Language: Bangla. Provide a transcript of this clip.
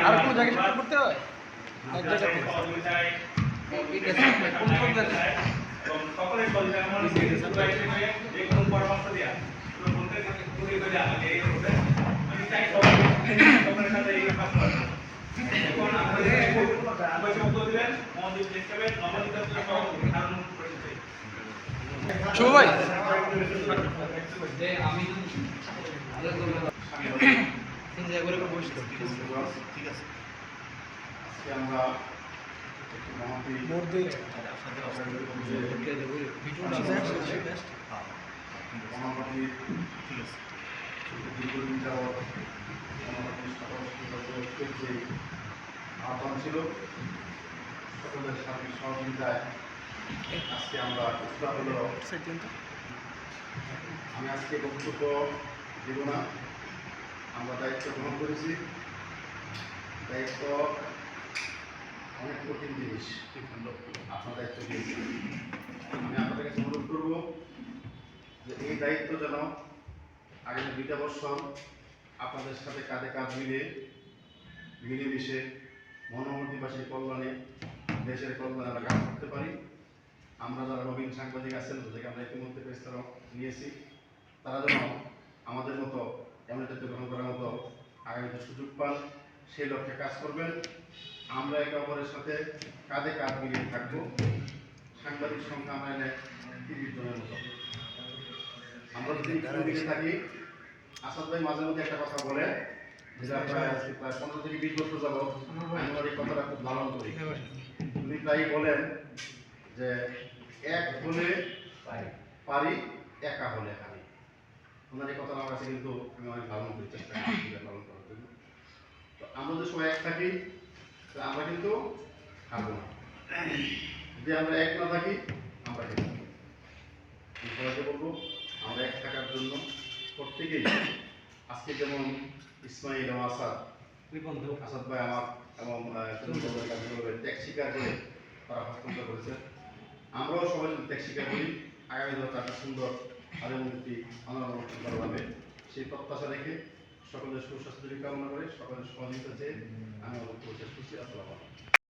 আর কোন জায়গায় করতে হয় এক জায়গায় সকলের যে কোনো পরামর্শ দেওয়া আমি চাই সকলের সাথে এই কাজ করা এখন আমাদের বক্তব্য দিবেন মহাদেব দেখবেন নবনীত ভাই আমি ঠিক আছে আজকে আমরা আহ্বান ছিল সকলের সার্বিক সহযোগিতায় আজকে আমরা আমি আজকে বক্তব্য দেব না। আমরা দায়িত্ব গ্রহণ করেছি। দায়িত্ব অনেক কঠিন জিনিস, আপনার দায়িত্ব দিয়েছি। আমি আপনাদের কাছে অনুরোধ করবো যে এই দায়িত্ব যেন আগামী 2টা বছর আপনাদের সাথে কাঁধে কাঁধ মিলেমিশে মনোমন্ত্রীবাসীর কল্যাণে, দেশের কল্যাণে আমরা কাজ করতে পারি। আমরা যারা নবীন সাংবাদিক আছেন, যাদেরকে আমরা ইতিমধ্যে প্রস্তাব নিয়েছি, তারা যেন আমাদের মতো এমন দায়িত্ব গ্রহণ করার মতো আগামীতে সুযোগ পান, সেই লক্ষ্যে কাজ করবেন। আমরা একে অপরের সাথে কাঁধে কাঁধ মিলিয়ে থাকবো। সাংবাদিক সংখ্যা আমরা এনে 30 জনের মতো। আমরা যদি দিকে থাকি, আসাদ ভাই মাঝে মধ্যে একটা কথা বলে, যেটা প্রায় 15 থেকে 20 বছর যাবত আমরা এই কথাটা খুব লালন করি। উনি প্রায় বলেন যে এক হলে পারি, একা হলে হারি। ওনার এই কথা আমার কাছে কিন্তু আমি অনেক লালন করি, চেষ্টা করি লালন করার জন্য। তো আমরা যদি সবাই এক থাকি, আমরা কিন্তু হারবো না। যদি আমরা এক না থাকি, আমরা হেরে যাবো। সবাইকে বলবো আমরা এক থাকার জন্য প্রত্যেকেই, আজকে যেমন ইসমাইল এবং আসাদ ভাই আমার এবং ত্যাগ স্বীকার করে তারা হস্তান্তর করেছে। আমরাও সবাই যদি ত্যাগ স্বীকার করি, আগামী দিনে একটা সুন্দর আলোমন্ত্রী আন্দোলন করা হবে, সেই প্রত্যাশা রেখে সকলের সুস্বাস্থ্য কামনা করে সকলের সহযোগিতা চেয়ে আমি